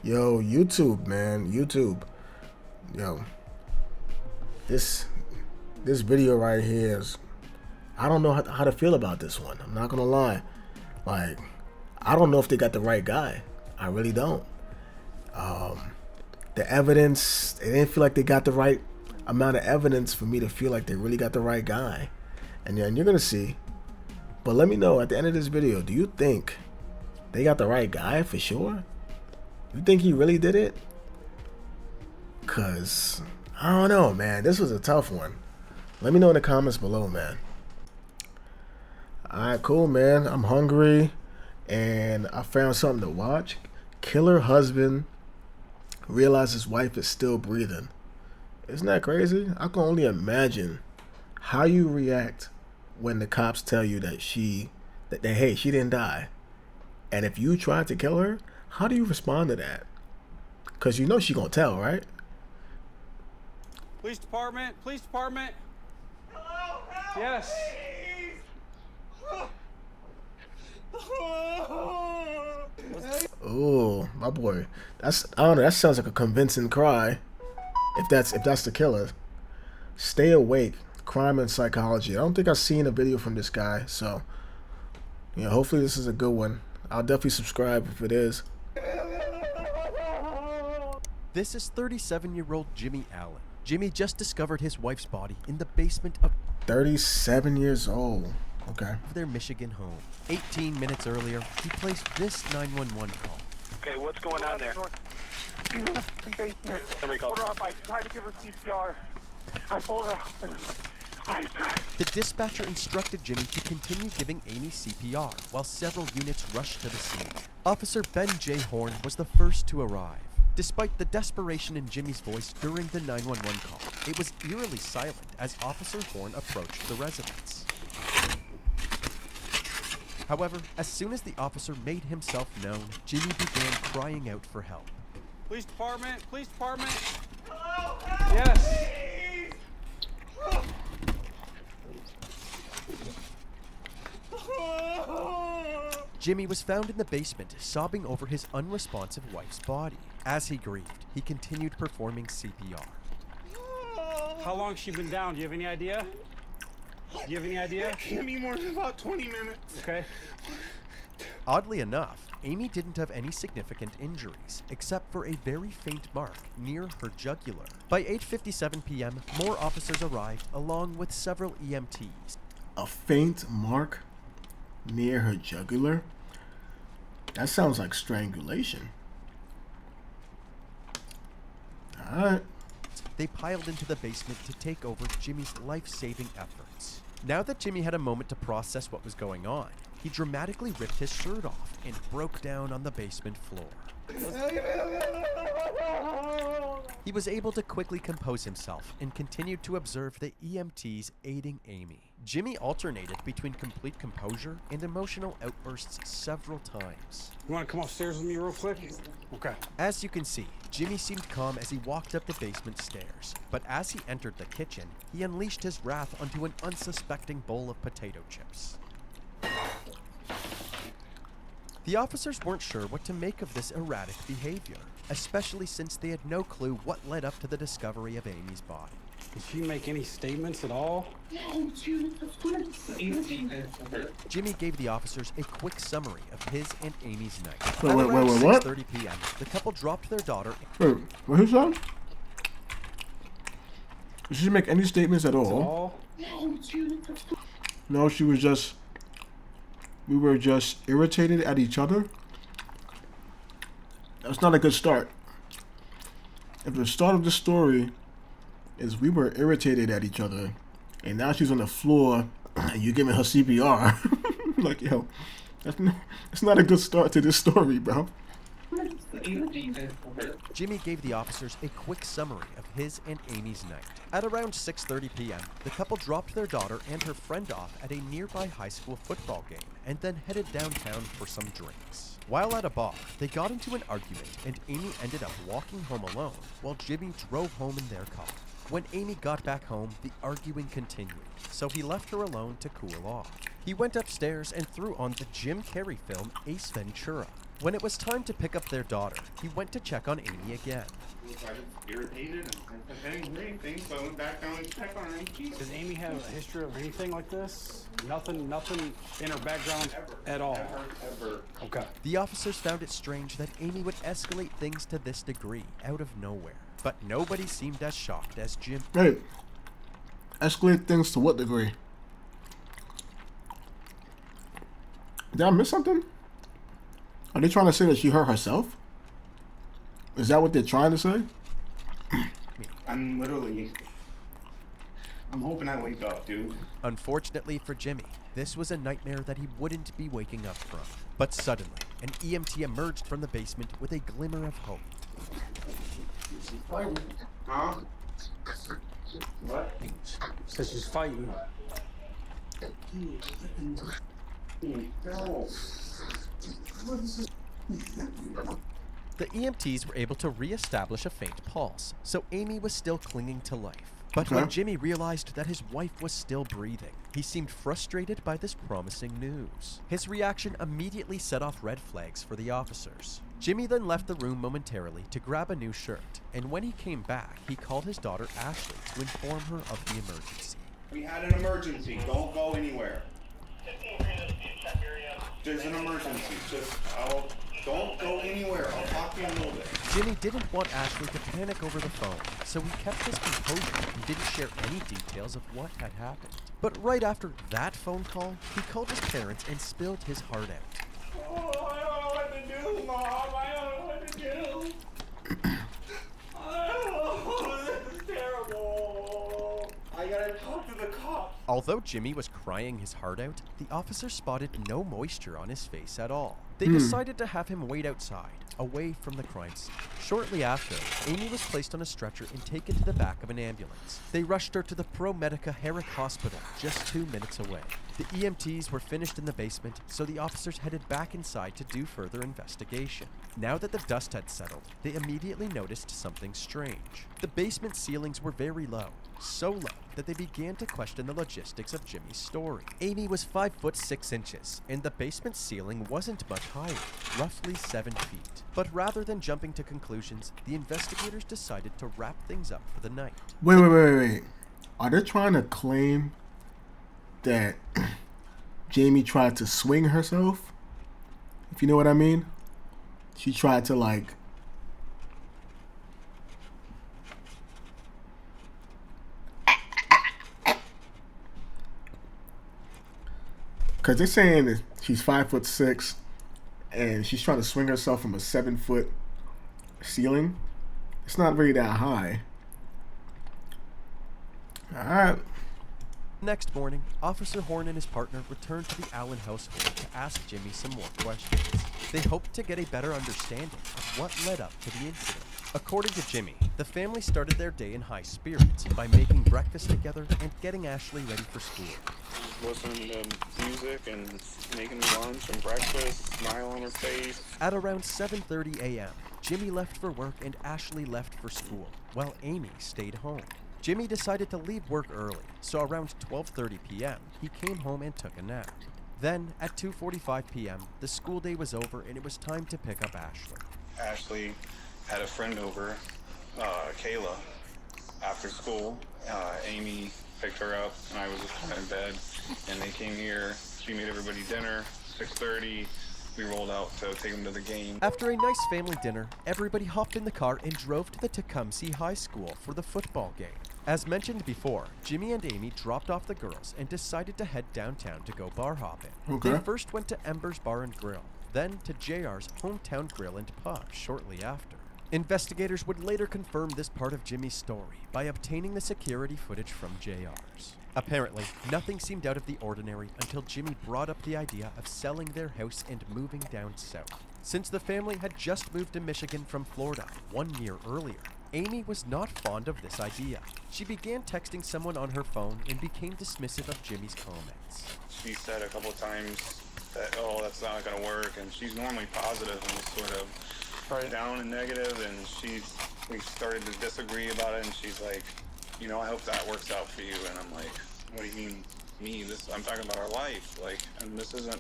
Yo, YouTube, man, YouTube. Yo, this this video right here is. I don't know how to feel about this one. I'm not gonna lie. Like, I don't know if they got the right guy. I really don't. The evidence, it didn't feel like they got the right amount of evidence for me to feel like they really got the right guy. And you're gonna see. But let me know at the end of this video, do you think they got the right guy for sure? You think he really did it? Cause I don't know, man. This was a tough one. Let me know in the comments below, man. Alright, cool, man. I'm hungry and I found something to watch. Killer husband realizes his wife is still breathing. Isn't that crazy? I can only imagine how you react when the cops tell you that hey, she didn't die. And if you tried to kill her, how do you respond to that? Because you know she gonna tell, right? Police department, police department. Hello, help, Yes. please. Oh, my boy. I don't know, that sounds like a convincing cry. If that's the killer. Stay awake. Crime and psychology. I don't think I've seen a video from this guy, so hopefully this is a good one. I'll definitely subscribe if it is. This is 37-year-old Jimmy Allen. Jimmy just discovered his wife's body in the basement of 37 years old. Okay. their Michigan home. 18 minutes earlier, he placed this 911 call. Okay, what's going on there? Somebody called. Hold her up. I tried to give her CPR. I pulled her up. The dispatcher instructed Jimmy to continue giving Amy CPR while several units rushed to the scene. Officer Ben J. Horn was the first to arrive. Despite the desperation in Jimmy's voice during the 911 call, it was eerily silent as Officer Horn approached the residence. However, as soon as the officer made himself known, Jimmy began crying out for help. Police department, police department. Hello, help, Yes. please. Jimmy was found in the basement, sobbing over his unresponsive wife's body. As he grieved, he continued performing CPR. How long she been down? Do you have any idea? Do you have any idea? Give me more than about 20 minutes. Okay. Oddly enough, Amy didn't have any significant injuries, except for a very faint mark near her jugular. By 8:57 p.m., more officers arrived, along with several EMTs. A faint mark near her jugular? That sounds like strangulation. Alright. They piled into the basement to take over Jimmy's life-saving efforts. Now that Jimmy had a moment to process what was going on, he dramatically ripped his shirt off and broke down on the basement floor. He was able to quickly compose himself and continued to observe the EMTs aiding Amy. Jimmy alternated between complete composure and emotional outbursts several times. You want to come upstairs with me real quick? Okay. As you can see, Jimmy seemed calm as he walked up the basement stairs, but as he entered the kitchen, he unleashed his wrath onto an unsuspecting bowl of potato chips. The officers weren't sure what to make of this erratic behavior, especially since they had no clue what led up to the discovery of Amy's body. Did she make any statements at all? Jimmy gave the officers a quick summary of his and Amy's night. Wait, At wait, around wait, what? 6:30 p.m., the couple dropped their daughter. Wait, what is that? Did she make any statements at At all? all? No, she was just. We were just irritated at each other. That's not a good start. If the start of the story is we were irritated at each other, and now she's on the floor and you're giving her CPR, like, yo, that's not a good start to this story, bro. Jimmy gave the officers a quick summary of his and Amy's night. At around 6:30 p.m., the couple dropped their daughter and her friend off at a nearby high school football game and then headed downtown for some drinks. While at a bar, they got into an argument and Amy ended up walking home alone while Jimmy drove home in their car. When Amy got back home, the arguing continued, so he left her alone to cool off. He went upstairs and threw on the Jim Carrey film Ace Ventura. When it was time to pick up their daughter, he went to check on Amy again. I was irritated and I didn't hear anything, so I went back down and checked on her. Does Amy have a history of anything like this? Nothing in her background at all? Ever. Okay. The officers found it strange that Amy would escalate things to this degree out of nowhere. But nobody seemed as shocked as Jim. Hey, escalate things to what degree? Did I miss something? Are they trying to say that she hurt herself? Is that what they're trying to say? I'm hoping I wake up, dude. Unfortunately for Jimmy, this was a nightmare that he wouldn't be waking up from. But suddenly, an EMT emerged from the basement with a glimmer of hope. Huh? What? Says she's fighting. No. The EMTs were able to re-establish a faint pulse, so Amy was still clinging to life. But when Okay. Jimmy realized that his wife was still breathing, he seemed frustrated by this promising news. His reaction immediately set off red flags for the officers. Jimmy then left the room momentarily to grab a new shirt, and when he came back, he called his daughter Ashley to inform her of the emergency. We had an emergency. Don't go anywhere. There's an emergency. Don't go anywhere. I'll talk to you in a little bit. Jimmy didn't want Ashley to panic over the phone, so he kept his composure and didn't share any details of what had happened. But right after that phone call, he called his parents and spilled his heart out. Oh, I don't know what to do, Mom. I don't know what to do. Oh, this is terrible. I gotta talk to the cops. Although Jimmy was crying his heart out, the officer spotted no moisture on his face at all. They decided to have him wait outside, away from the crime scene. Shortly after, Amy was placed on a stretcher and taken to the back of an ambulance. They rushed her to the ProMedica Herrick Hospital, just 2 minutes away. The EMTs were finished in the basement, so the officers headed back inside to do further investigation. Now that the dust had settled, they immediately noticed something strange. The basement ceilings were very low, so low that they began to question the logistics of Jimmy's story. Amy was 5 foot 6 inches, and the basement ceiling wasn't much higher, roughly 7 feet. But rather than jumping to conclusions, the investigators decided to wrap things up for the night. Wait. Are they trying to claim that Jamie tried to swing herself? If you know what I mean? She tried to like... Because they're saying that she's 5 foot 6 and she's trying to swing herself from a 7 foot ceiling. It's not really that high. Alright. Next morning, Officer Horn and his partner returned to the Allen household to ask Jimmy some more questions. They hoped to get a better understanding of what led up to the incident. According to Jimmy, the family started their day in high spirits by making breakfast together and getting Ashley ready for school. Listening to music and making me lunch and breakfast, smile on her face. At around 7:30 a.m., Jimmy left for work and Ashley left for school, while Amy stayed home. Jimmy decided to leave work early, so around 12:30 p.m., he came home and took a nap. Then, at 2:45 p.m., the school day was over and it was time to pick up Ashley. Ashley had a friend over, Kayla, after school. Amy picked her up and I was just in bed and they came here. She made everybody dinner, 6:30. We rolled out to take them to the game. After a nice family dinner, everybody hopped in the car and drove to the Tecumseh High School for the football game. As mentioned before, Jimmy and Amy dropped off the girls and decided to head downtown to go bar hopping. Okay. They first went to Ember's Bar and Grill, then to JR's Hometown Grill and Pub shortly after. Investigators would later confirm this part of Jimmy's story by obtaining the security footage from JR's. Apparently, nothing seemed out of the ordinary until Jimmy brought up the idea of selling their house and moving down south. Since the family had just moved to Michigan from Florida 1 year earlier, Amy was not fond of this idea. She began texting someone on her phone and became dismissive of Jimmy's comments. She said a couple times that, oh, that's not gonna work, and she's normally positive and sort of down and negative, and we started to disagree about it, and she's like, you know, I hope that works out for you. And I'm like, what do you mean, me? I'm talking about our life. Like, and this isn't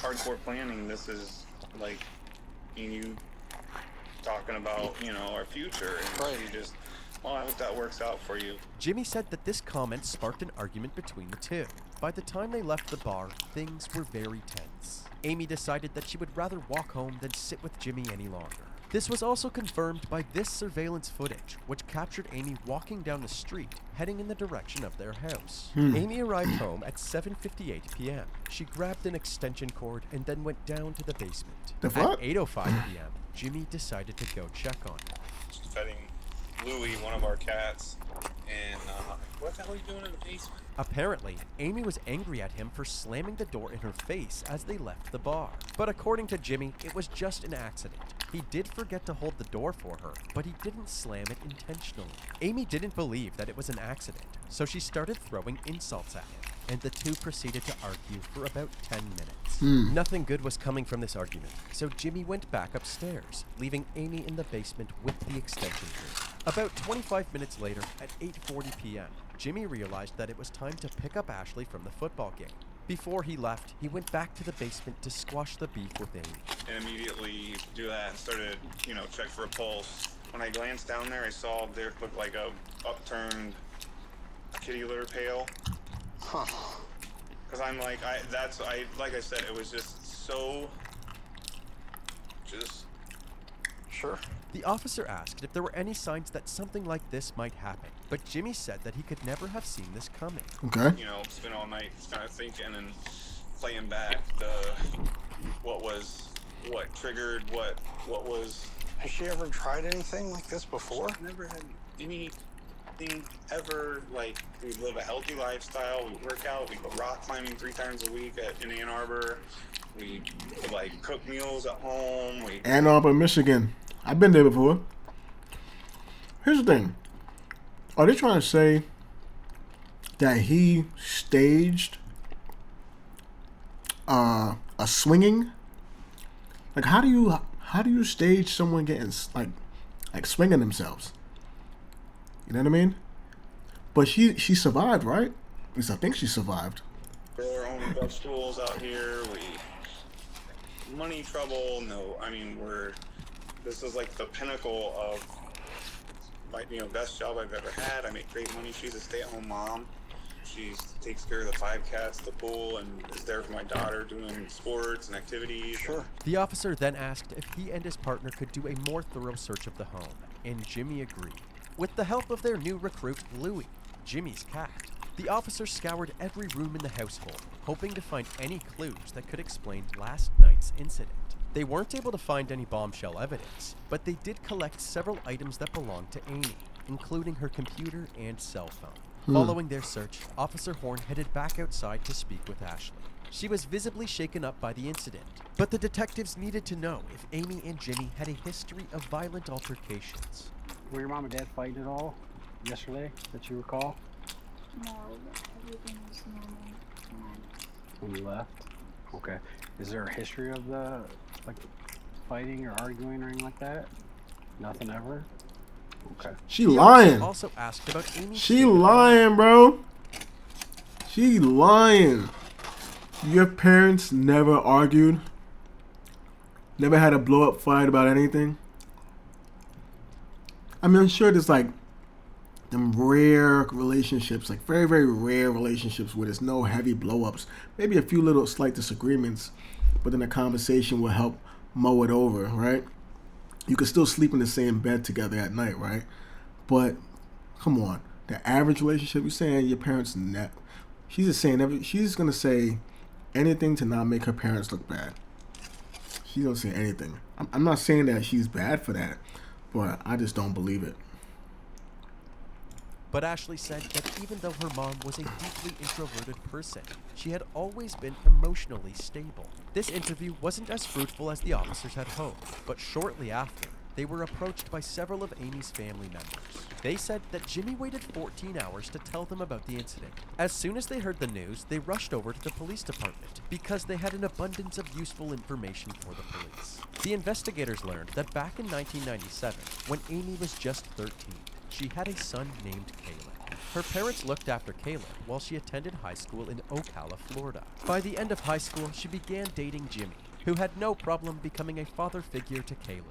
hardcore planning. This is like you talking about, you know, our future, and she just, well, I hope that works out for you. Jimmy said that this comment sparked an argument between the two. By the time they left the bar, things were very tense. Amy decided that she would rather walk home than sit with Jimmy any longer. This was also confirmed by this surveillance footage, which captured Amy walking down the street, heading in the direction of their house. Amy arrived home at 7:58 p.m. She grabbed an extension cord and then went down to the basement. The fuck? At 8:05 p.m., Jimmy decided to go check on her. She's petting Louie, one of our cats, and what the hell are you doing in the basement? Apparently, Amy was angry at him for slamming the door in her face as they left the bar. But according to Jimmy, it was just an accident. He did forget to hold the door for her, but he didn't slam it intentionally. Amy didn't believe that it was an accident, so she started throwing insults at him, and the two proceeded to argue for about 10 minutes. Nothing good was coming from this argument, so Jimmy went back upstairs, leaving Amy in the basement with the extension cord. About 25 minutes later, at 8:40 p.m., Jimmy realized that it was time to pick up Ashley from the football game. Before he left, he went back to the basement to squash the beef with Amy. And immediately do that and started, you know, check for a pulse. When I glanced down there, I saw there looked like a upturned kitty litter pail. Huh. Cause I'm like, like I said, it was just so, Sure. The officer asked if there were any signs that something like this might happen, but Jimmy said that he could never have seen this coming. Okay. you know, spent all night kind of thinking and playing back what triggered, what was. Has she ever tried anything like this before? Never had anything ever. Like, we live a healthy lifestyle, we work out, we go rock climbing 3 times a week in Ann Arbor, we like cook meals at home, Ann Arbor, Michigan. I've been there before. Here's the thing. Are they trying to say that he staged a swinging? Like, how do you stage someone getting like swinging themselves? You know what I mean? But she survived, right? At least I think she survived. grow our own vegetables out here, money trouble, no, I mean, this is like the pinnacle of my, you know, best job I've ever had. I make great money. She's a stay-at-home mom. She takes care of the 5 cats, the pool, and is there for my daughter doing sports and activities. Sure. The officer then asked if he and his partner could do a more thorough search of the home, and Jimmy agreed. With the help of their new recruit, Louie, Jimmy's cat, the officer scoured every room in the household, hoping to find any clues that could explain last night's incident. They weren't able to find any bombshell evidence, but they did collect several items that belonged to Amy, including her computer and cell phone. Following their search, Officer Horn headed back outside to speak with Ashley. She was visibly shaken up by the incident, but the detectives needed to know if Amy and Jimmy had a history of violent altercations. Were your mom and dad fighting at all yesterday that you recall? No, everything was normal When you left? Okay. Is there a history of the, like, fighting or arguing or anything like that? Nothing ever? Okay. She The lying. officer also asked about Amy's She state of mind. lying, bro. She lying. Your parents never argued? Never had a blow-up fight about anything? I mean, I'm sure there's like them rare relationships, like very, very rare relationships where there's no heavy blow-ups. Maybe a few little slight disagreements, but then a conversation will help mow it over, right? You can still sleep in the same bed together at night, right? But come on, the average relationship, you're saying your parents she's just saying she's gonna say anything to not make her parents look bad. She's gonna say anything. I'm not saying that she's bad for that, but I just don't believe it. But Ashley said that even though her mom was a deeply introverted person, she had always been emotionally stable. This interview wasn't as fruitful as the officers had hoped, but shortly after, they were approached by several of Amy's family members. They said that Jimmy waited 14 hours to tell them about the incident. As soon as they heard the news, they rushed over to the police department because they had an abundance of useful information for the police. The investigators learned that back in 1997, when Amy was just 13, she had a son named Caleb. Her parents looked after Caleb while she attended high school in Ocala, Florida. By the end of high school, she began dating Jimmy, who had no problem becoming a father figure to Kaylin.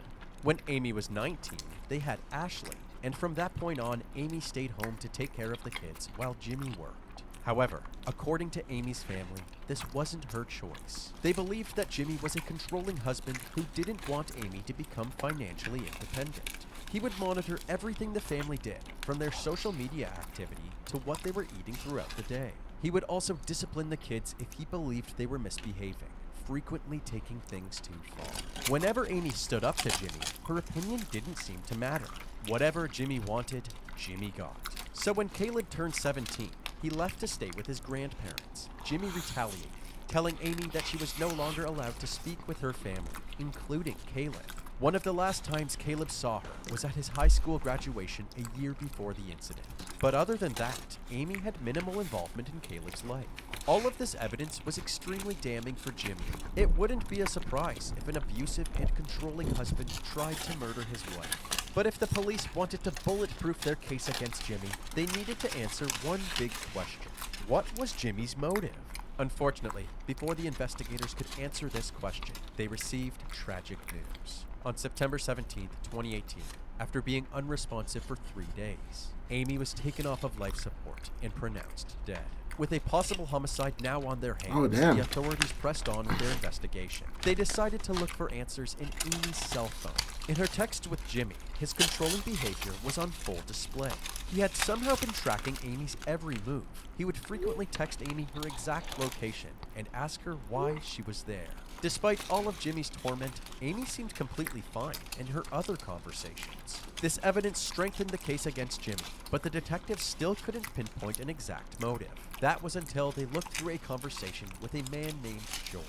When Amy was 19, they had Ashley, and from that point on, Amy stayed home to take care of the kids while Jimmy worked. However, according to Amy's family, this wasn't her choice. They believed that Jimmy was a controlling husband who didn't want Amy to become financially independent. He would monitor everything the family did, from their social media activity to what they were eating throughout the day. He would also discipline the kids if he believed they were misbehaving, frequently taking things too far. Whenever Amy stood up to Jimmy, her opinion didn't seem to matter. Whatever Jimmy wanted, Jimmy got. So when Caleb turned 17, he left to stay with his grandparents. Jimmy retaliated, telling Amy that she was no longer allowed to speak with her family, including Caleb. One of the last times Caleb saw her was at his high school graduation a year before the incident. But other than that, Amy had minimal involvement in Caleb's life. All of this evidence was extremely damning for Jimmy. It wouldn't be a surprise if an abusive and controlling husband tried to murder his wife. But if the police wanted to bulletproof their case against Jimmy, they needed to answer one big question. What was Jimmy's motive? Unfortunately, before the investigators could answer this question, they received tragic news. On September 17, 2018, after being unresponsive for 3 days, Amy was taken off of life support and pronounced dead. With a possible homicide now on their hands, the authorities pressed on with their investigation. They decided to look for answers in Amy's cell phone. In her texts with Jimmy, his controlling behavior was on full display. He had somehow been tracking Amy's every move. He would frequently text Amy her exact location and ask her why she was there. Despite all of Jimmy's torment, Amy seemed completely fine in her other conversations. This evidence strengthened the case against Jimmy, but the detectives still couldn't pinpoint an exact motive. That was until they looked through a conversation with a man named George.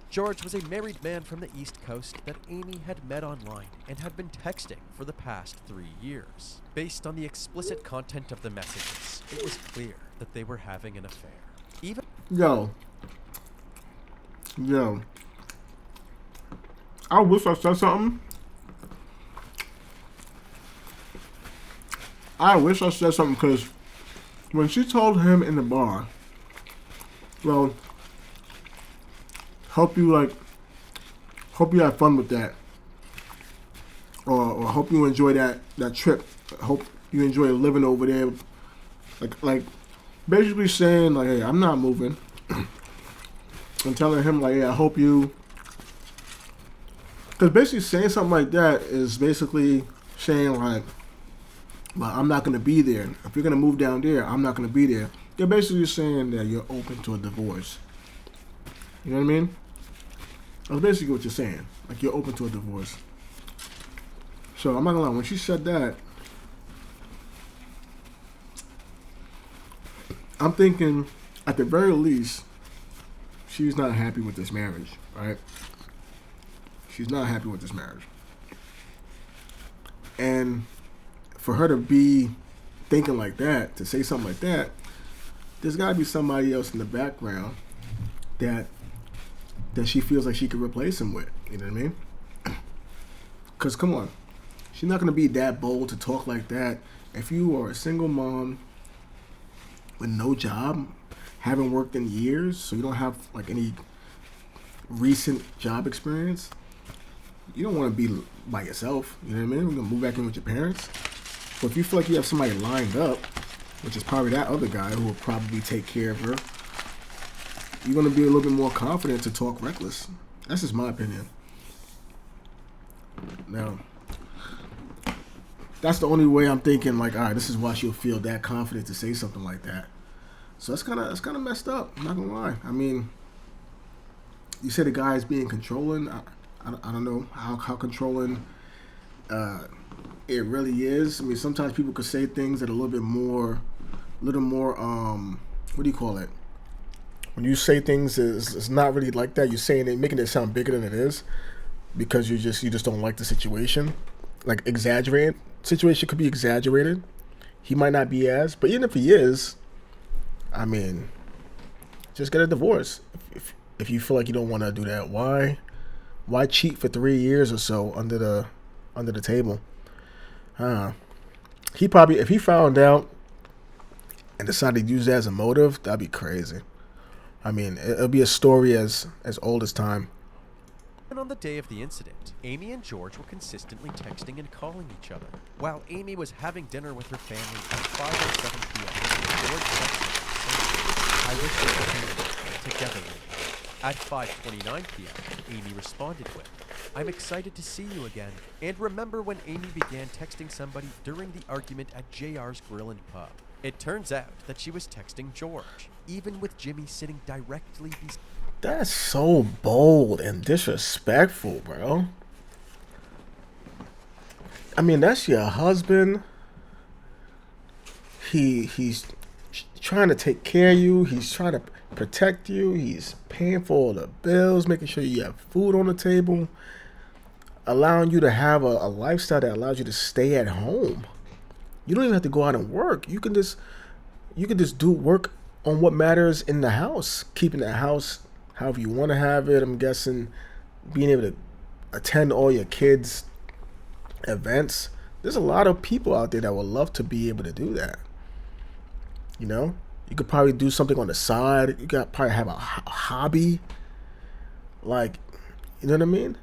George was a married man from the East Coast that Amy had met online and had been texting for the past 3 years. Based on the explicit content of the messages, it was clear that they were having an affair. Yo. I wish I said something. Because when she told him in the bar, well, hope you have fun with that, or hope you enjoy that trip. Hope you enjoy living over there. Like basically saying like, hey, I'm not moving. And telling him like, yeah, I hope you. Because basically saying something like that is basically saying like, well, I'm not going to be there. If you're going to move down there, I'm not going to be there. You're basically saying that you're open to a divorce. You know what I mean? That's basically what you're saying. Like you're open to a divorce. So I'm not going to lie. When she said that, I'm thinking at the very least, she's not happy with this marriage, right? She's not happy with this marriage. And for her to be thinking like that, to say something like that, there's got to be somebody else in the background that she feels like she could replace him with. You know what I mean? Because, come on. She's not going to be that bold to talk like that. If you are a single mom with no job, haven't worked in years, so you don't have like any recent job experience, you don't want to be by yourself. You know what I mean? You're going to move back in with your parents. But if you feel like you have somebody lined up, which is probably that other guy who will probably take care of her, you're going to be a little bit more confident to talk reckless. That's just my opinion. Now, that's the only way I'm thinking like, all right, this is why she'll feel that confident to say something like that. So it's kind of messed up. I'm not gonna lie. I mean, you say the guy is being controlling. I don't know how controlling it really is. I mean, sometimes people could say things that are a little more. What do you call it? When you say things, it's not really like that. You're saying it, making it sound bigger than it is, because you just don't like the situation. Like exaggerated. Situation could be exaggerated. He might not be but even if he is, I mean, just get a divorce. If you feel like you don't want to do that, why cheat for 3 years or so under the table? He probably, if he found out and decided to use that as a motive, that'd be crazy. I mean, it'll be a story as old as time. And on the day of the incident, Amy and George were consistently texting and calling each other. While Amy was having dinner with her family at 5:07 p.m., George texted her, "I wish we could be together later." At 5:29 p.m., Amy responded with, "I'm excited to see you again." And remember when Amy began texting somebody during the argument at JR's Grill and Pub? It turns out that she was texting George, even with Jimmy sitting directly beside. That's so bold and disrespectful, bro. I mean, that's your husband. He's trying to take care of you. He's trying to protect you. He's paying for all the bills, making sure you have food on the table, allowing you to have a lifestyle that allows you to stay at home. You don't even have to go out and work. You can just do work on what matters in the house, keeping the house however you want to have it. I'm guessing being able to attend all your kids' events. There's a lot of people out there that would love to be able to do that. You know, you could probably do something on the side. You got probably have a hobby. Like, you know what I mean?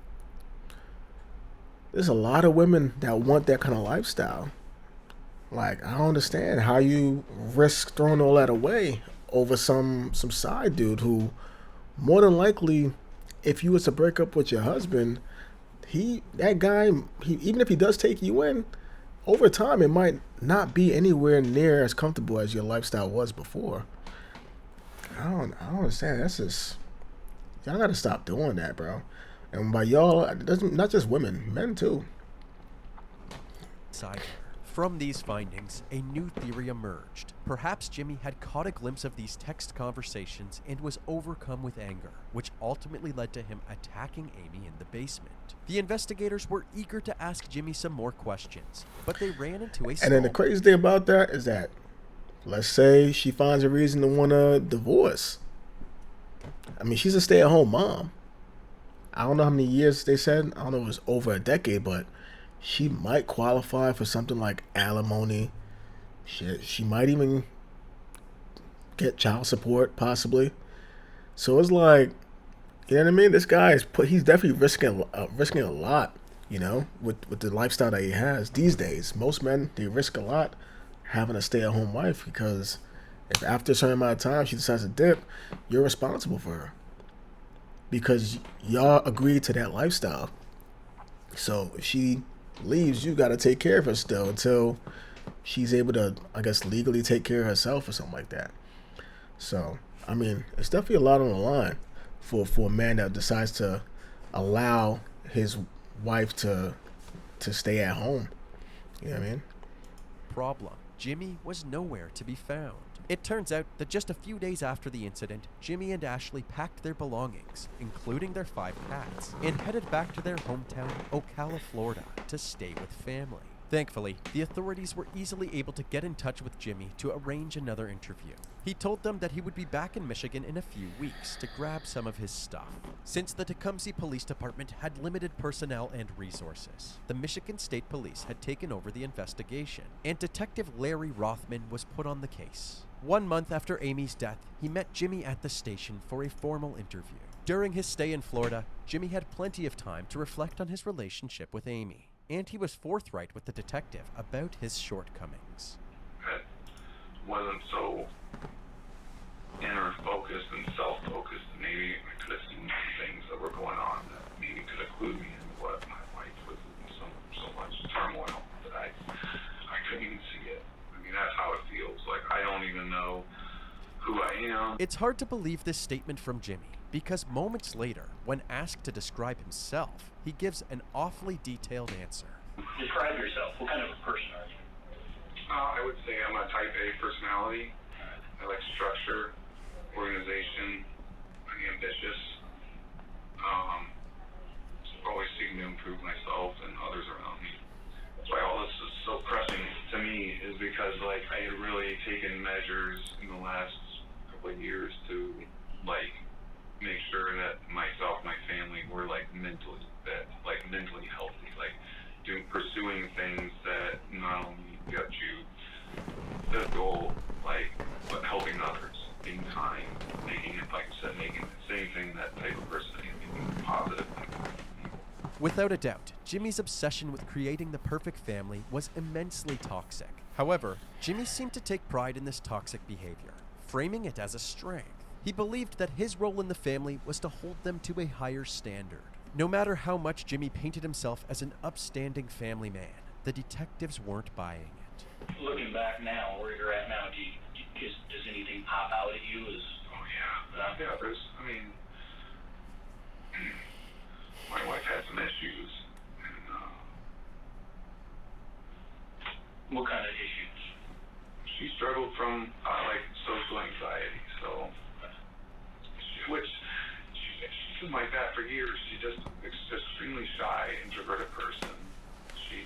There's a lot of women that want that kind of lifestyle. Like, I don't understand how you risk throwing all that away over some side dude who, more than likely, if you was to break up with your husband, that guy, even if he does take you in, over time it might not be anywhere near as comfortable as your lifestyle was before. I don't understand. That's just, y'all gotta stop doing that, bro. And by y'all, it doesn't, not just women, men too. From these findings, a new theory emerged. Perhaps Jimmy had caught a glimpse of these text conversations and was overcome with anger, which ultimately led to him attacking Amy in the basement. The investigators were eager to ask Jimmy some more questions, but they ran into a And then the crazy thing about that is that, let's say she finds a reason to want to divorce. I mean, she's a stay-at-home mom. I don't know how many years they said. I don't know if it was over a decade, but she might qualify for something like alimony. She might even get child support, possibly. So it's like, you know what I mean? This guy he's definitely risking a lot, you know, with the lifestyle that he has these days. Most men, they risk a lot having a stay-at-home wife, because if after a certain amount of time she decides to dip, you're responsible for her, because y'all agreed to that lifestyle. So if she leaves, you got to take care of her still until she's able to, I guess, legally take care of herself or something like that. So, I mean, it's definitely a lot on the line for a man that decides to allow his wife to stay at home. You know what I mean? Problem: Jimmy was nowhere to be found. It turns out that just a few days after the incident, Jimmy and Ashley packed their belongings, including their 5 cats, and headed back to their hometown, Ocala, Florida, to stay with family. Thankfully, the authorities were easily able to get in touch with Jimmy to arrange another interview. He told them that he would be back in Michigan in a few weeks to grab some of his stuff. Since the Tecumseh Police Department had limited personnel and resources, the Michigan State Police had taken over the investigation, and Detective Larry Rothman was put on the case. 1 month after Amy's death, he met Jimmy at the station for a formal interview. During his stay in Florida, Jimmy had plenty of time to reflect on his relationship with Amy, and he was forthright with the detective about his shortcomings. It wasn't so inner focused and self-focused. Maybe I could have seen things that were going on that maybe could have clued me into what my wife was in so much turmoil that I couldn't even see it. I mean, that's how it feels. Like, I don't even know who I am. It's hard to believe this statement from Jimmy, because moments later, when asked to describe himself, he gives an awfully detailed answer. Describe yourself. What kind of a person are you? I would say I'm a type A personality. I like structure, organization. I'm ambitious. Always seeking to improve myself and others around me. That's why all this is so pressing to me, is because, like, I had really taken measures in the last couple of years to, like, make sure that myself, my family were, like, mentally fit, like, mentally healthy, like, pursuing things that not only got you the goal, like, but helping others, being kind, making it, like I said, making the same thing, that type of person, making positive things. Without a doubt, Jimmy's obsession with creating the perfect family was immensely toxic. However, Jimmy seemed to take pride in this toxic behavior, framing it as a strength. He believed that his role in the family was to hold them to a higher standard. No matter how much Jimmy painted himself as an upstanding family man, the detectives weren't buying it. Looking back now, where you're at now, does anything pop out at you as... Oh yeah, there's, I mean, my wife had some issues, and What kind of issues? she struggled from like social anxiety, so she's been like that for years. She's just extremely shy, introverted person. She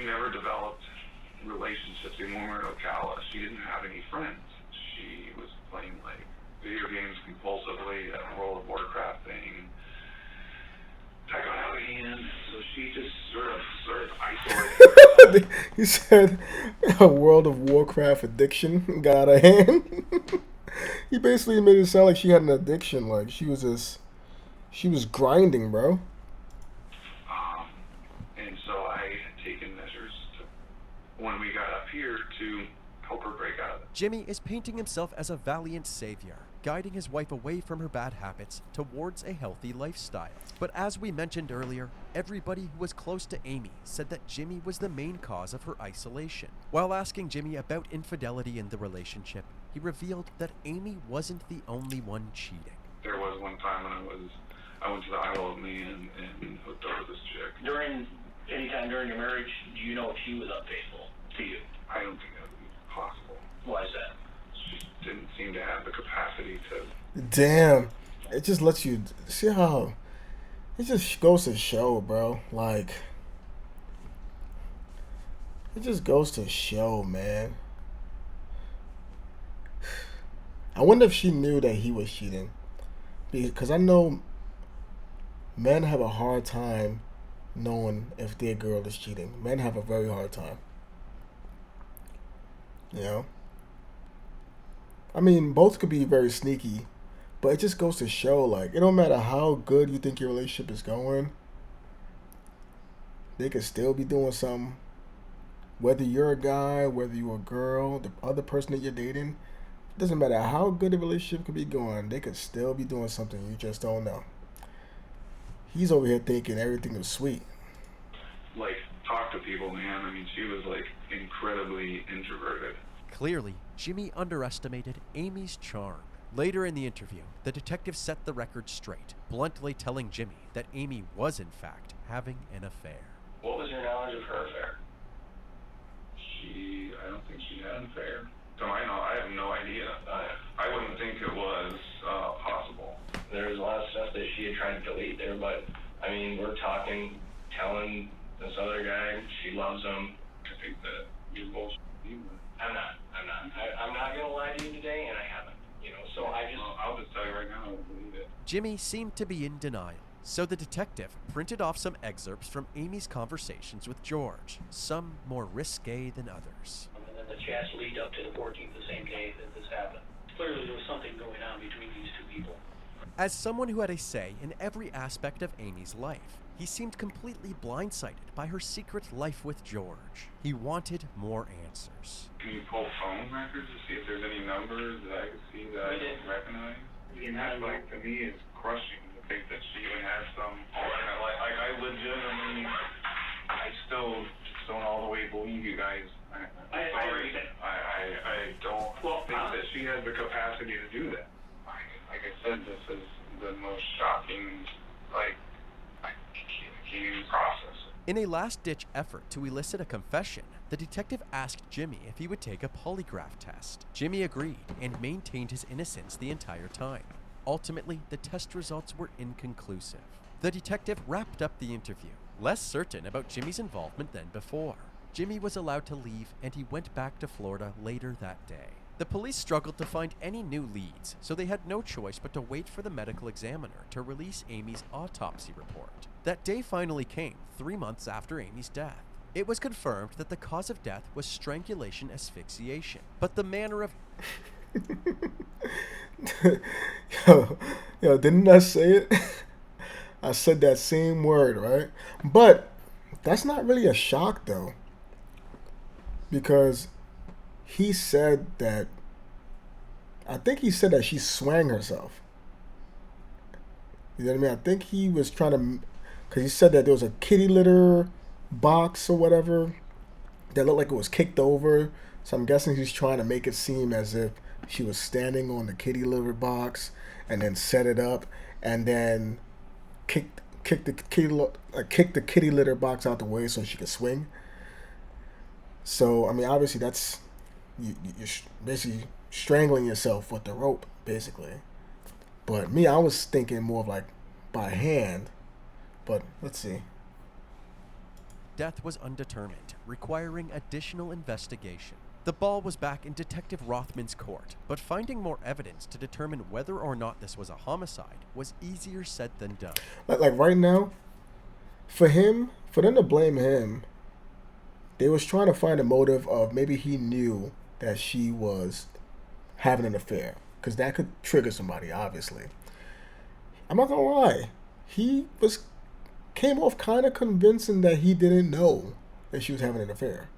never developed relationships in Warmer Ocala. She didn't have any friends. She was playing like video games compulsively, that World of Warcraft thing. That got out of hand, so she just sort of isolated. He said a World of Warcraft addiction got out of hand. He basically made it sound like she had an addiction, like she was grinding, bro. And so I had taken measures when we got up here to help her break out of it. Jimmy is painting himself as a valiant savior, guiding his wife away from her bad habits towards a healthy lifestyle. But as we mentioned earlier, everybody who was close to Amy said that Jimmy was the main cause of her isolation. While asking Jimmy about infidelity in the relationship, he revealed that Amy wasn't the only one cheating. There was one time when I went to the Isle of Man and hooked up with this chick. Any time during your marriage, do you know if she was unfaithful to you? I don't think that would be possible. Why is that? She didn't seem to have the capacity to. Damn, it just lets you see how it just goes to show, bro. Like, it just goes to show, man. I wonder if she knew that he was cheating, because I know men have a hard time knowing if their girl is cheating. Men have a very hard time. You know? I mean, both could be very sneaky, but it just goes to show, like, it don't matter how good you think your relationship is going, they could still be doing something. Whether you're a guy, whether you're a girl, the other person that you're dating, it doesn't matter how good the relationship could be going, they could still be doing something you just don't know. He's over here thinking everything is sweet. Like, talk to people, man. I mean, she was, like, incredibly introverted. Clearly, Jimmy underestimated Amy's charm. Later in the interview, the detective set the record straight, bluntly telling Jimmy that Amy was, in fact, having an affair. What was your knowledge of her affair? I don't think she had an affair. To my knowledge, I have no idea. I wouldn't think it was possible. There was a lot of stuff that she had tried to delete there, but, I mean, we're talking, telling this other guy she loves him. I think that you're both. I'm not. I'm not going to lie to you today, and I haven't. You know, so I'll just tell you right now, I don't believe it. Jimmy seemed to be in denial, so the detective printed off some excerpts from Amy's conversations with George, some more risque than others. And then the chats lead up to the 14th, the same day that this happened. Clearly there was something going on between these two people. As someone who had a say in every aspect of Amy's life, he seemed completely blindsided by her secret life with George. He wanted more answers. Can you pull phone records to see if there's any numbers that I can see that I don't recognize? And that, like, to me, is crushing to think that she even has some alternate life. Like, I legitimately, I still just don't all the way believe you guys. I don't think that she has the capacity to do that. Like I said, this is the most shocking, like, I can't even process it. In a last-ditch effort to elicit a confession, the detective asked Jimmy if he would take a polygraph test. Jimmy agreed and maintained his innocence the entire time. Ultimately, the test results were inconclusive. The detective wrapped up the interview, less certain about Jimmy's involvement than before. Jimmy was allowed to leave, and he went back to Florida later that day. The police struggled to find any new leads, so they had no choice but to wait for the medical examiner to release Amy's autopsy report. That day finally came, 3 months after Amy's death. It was confirmed that the cause of death was strangulation asphyxiation, but the manner of... yo, didn't I say it? I said that same word, right? But that's not really a shock though, because he said that. I think he said that she swang herself. You know what I mean? I think he was trying to, because he said that there was a kitty litter box or whatever that looked like it was kicked over. So I'm guessing he's trying to make it seem as if she was standing on the kitty litter box and then set it up and then kicked the kitty litter box out the way so she could swing. So I mean, obviously that's you're basically strangling yourself with the rope, basically. But me, I was thinking more of like by hand. But let's see. Death was undetermined, requiring additional investigation. The ball was back in Detective Rothman's court, but finding more evidence to determine whether or not this was a homicide was easier said than done. Like right now, for them to blame him, they was trying to find a motive of maybe he knew that she was having an affair, because that could trigger somebody, obviously. I'm not gonna lie, he came off kind of convincing that he didn't know that she was having an affair.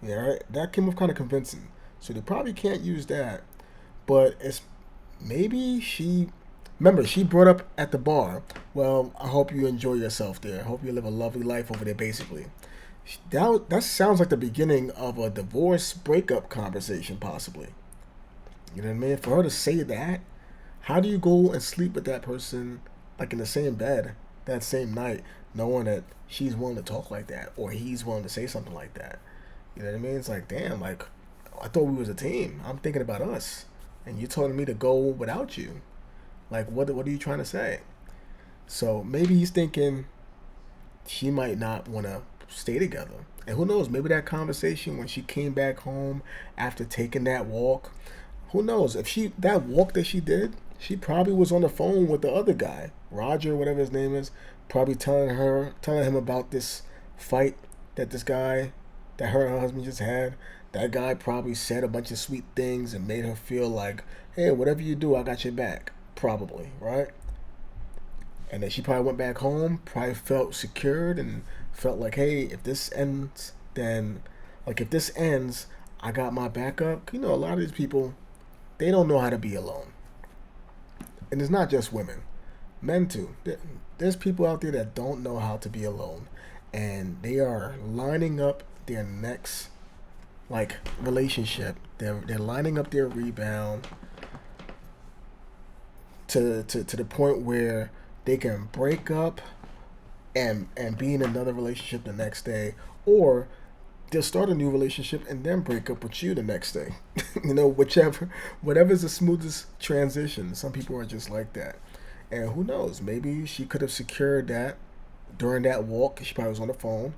Yeah, right? That came off kind of convincing. So they probably can't use that. But it's maybe remember, she brought up at the bar, well, I hope you enjoy yourself there. I hope you live a lovely life over there, basically. That sounds like the beginning of a divorce breakup conversation, possibly. You know what I mean? For her to say that, how do you go and sleep with that person, like in the same bed, that same night, knowing that she's willing to talk like that, or he's willing to say something like that? You know what I mean? It's like, damn, like, I thought we was a team. I'm thinking about us. And you're telling me to go without you. Like, what are you trying to say? So maybe he's thinking she might not want to stay together. And who knows, maybe that conversation when she came back home after taking that walk, who knows, that walk that she did, she probably was on the phone with the other guy, Roger, whatever his name is, probably telling him about this fight that her and her husband just had. That guy probably said a bunch of sweet things and made her feel like, hey, whatever you do, I got your back. Probably, right? And then she probably went back home, probably felt secured and felt like, hey, if this ends, I got my backup. You know, a lot of these people, they don't know how to be alone. And it's not just women. Men too. There's people out there that don't know how to be alone. And they are lining up their next, like, relationship. They're lining up their rebound to the point where they can break up and be in another relationship the next day, or they'll start a new relationship and then break up with you the next day. You know, whatever's the smoothest transition. Some people are just like that. And who knows, maybe she could have secured that during that walk. She probably was on the phone,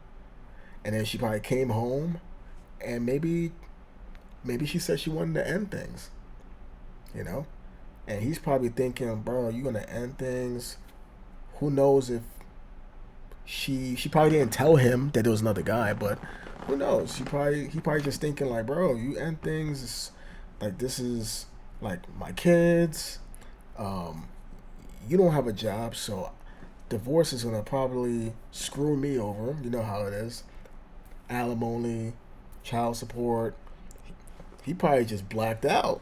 and then she probably came home, and maybe she said she wanted to end things, you know. And he's probably thinking, bro, you gonna end things? Who knows if she probably didn't tell him that there was another guy, but who knows? He probably just thinking like, bro, you end things. It's like, this is like my kids. You don't have a job, so divorce is gonna probably screw me over. You know how it is. Alimony, child support. He probably just blacked out.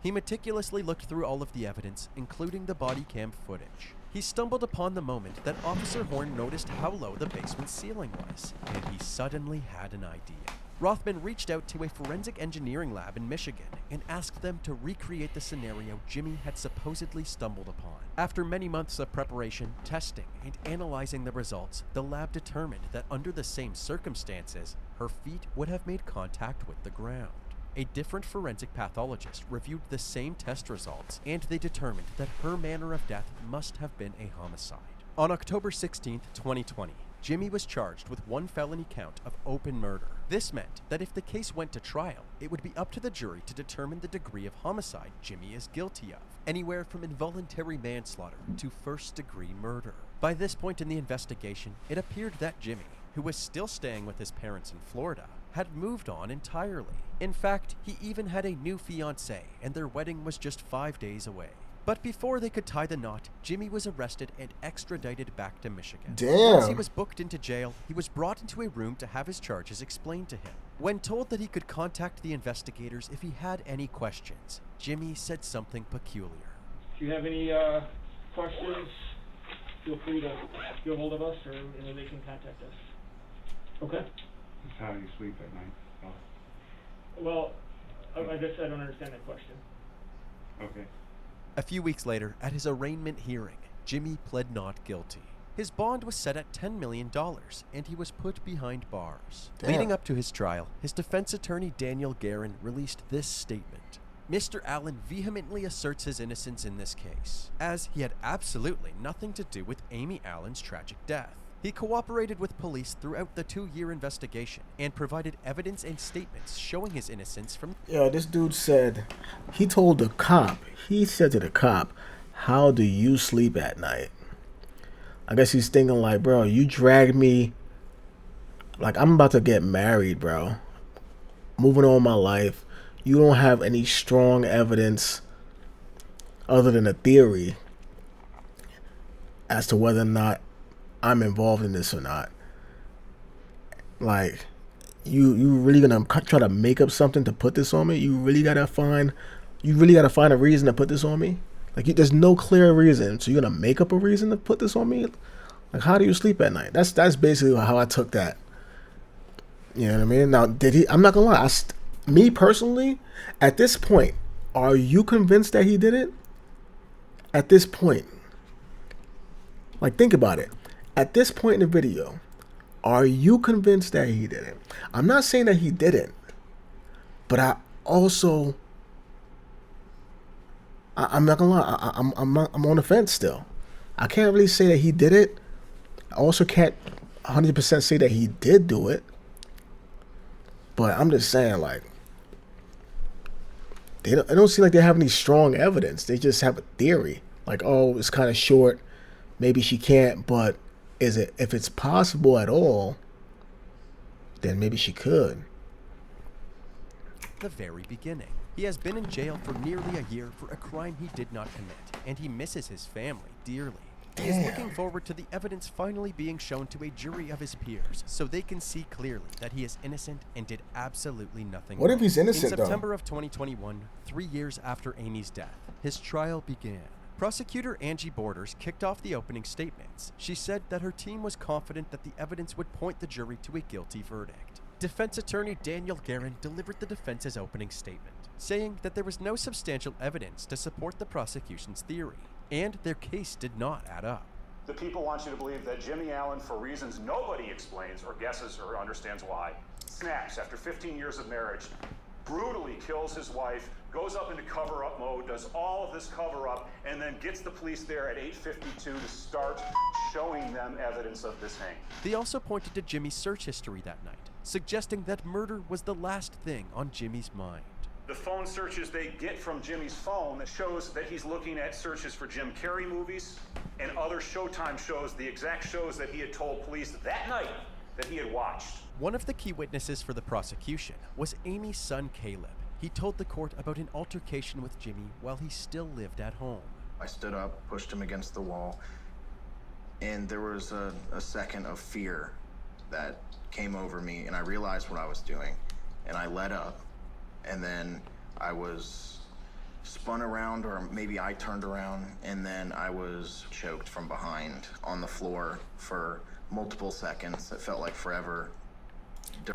He meticulously looked through all of the evidence, including the body cam footage. He stumbled upon the moment that Officer Horn noticed how low the basement ceiling was, and he suddenly had an idea. Rothman reached out to a forensic engineering lab in Michigan and asked them to recreate the scenario Jimmy had supposedly stumbled upon. After many months of preparation, testing, and analyzing the results, the lab determined that under the same circumstances, her feet would have made contact with the ground. A different forensic pathologist reviewed the same test results, and they determined that her manner of death must have been a homicide. On October 16, 2020, Jimmy was charged with one felony count of open murder. This meant that if the case went to trial, it would be up to the jury to determine the degree of homicide Jimmy is guilty of, anywhere from involuntary manslaughter to first-degree murder. By this point in the investigation, it appeared that Jimmy, who was still staying with his parents in Florida, had moved on entirely. In fact, he even had a new fiancée, and their wedding was just 5 days away. But before they could tie the knot, Jimmy was arrested and extradited back to Michigan. Damn. Once he was booked into jail, he was brought into a room to have his charges explained to him. When told that he could contact the investigators if he had any questions, Jimmy said something peculiar. If you have any questions, feel free to get a hold of us, or they can contact us. Okay? That's how you sleep at night. Oh, Well, I guess I don't understand that question. okay. A few weeks later, at his arraignment hearing, Jimmy pled not guilty. His bond was set at $10 million, and he was put behind bars. Damn. Leading up to his trial, his defense attorney Daniel Guerin released this statement. Mr. Allen vehemently asserts his innocence in this case, as he had absolutely nothing to do with Amy Allen's tragic death. He cooperated with police throughout the 2-year investigation and provided evidence and statements showing his innocence from... Yeah, this dude said, he told the cop, he said to the cop, how do you sleep at night? I guess he's thinking like, bro, you dragged me, like I'm about to get married, bro. Moving on with my life. You don't have any strong evidence other than a theory as to whether or not I'm involved in this or not. Like, you really gonna try to make up something to put this on me? You really gotta find a reason to put this on me? Like, there's no clear reason, so you're gonna make up a reason to put this on me? Like, how do you sleep at night? That's basically how I took that. You know what I mean? Now, did he? I'm not gonna lie. Me personally, at this point, are you convinced that he did it? At this point, like, think about it. At this point in the video, are you convinced that he did it? I'm not saying that he didn't, but I'm not gonna lie. I'm on the fence still. I can't really say that he did it. I also can't 100% say that he did do it. But I'm just saying, like, it don't seem like they have any strong evidence. They just have a theory. Like, oh, it's kind of short. Maybe she can't, but if it's possible at all, then maybe she could. The very beginning. He has been in jail for nearly a year for a crime he did not commit, and he misses his family dearly. He is looking forward to the evidence finally being shown to a jury of his peers, so they can see clearly that he is innocent and did absolutely nothing What wrong. if he's innocent, In though? September of 2021, 3 years after Amy's death, his trial began. Prosecutor Angie Borders kicked off the opening statements. She said that her team was confident that the evidence would point the jury to a guilty verdict. Defense attorney Daniel Guerin delivered the defense's opening statement, saying that there was no substantial evidence to support the prosecution's theory, and their case did not add up. The people want you to believe that Jimmy Allen, for reasons nobody explains or guesses or understands why, snaps after 15 years of marriage, brutally kills his wife, goes up into cover-up mode, does all of this cover-up, and then gets the police there at 8:52 to start showing them evidence of this hang. They also pointed to Jimmy's search history that night, suggesting that murder was the last thing on Jimmy's mind. The phone searches they get from Jimmy's phone that shows that he's looking at searches for Jim Carrey movies and other Showtime shows, the exact shows that he had told police that night that he had watched. One of the key witnesses for the prosecution was Amy's son Caleb. He told the court about an altercation with Jimmy while he still lived at home. I stood up, pushed him against the wall, and there was a second of fear that came over me, and I realized what I was doing, and I let up, and then I was spun around, or maybe I turned around, and then I was choked from behind on the floor for multiple seconds. It felt like forever.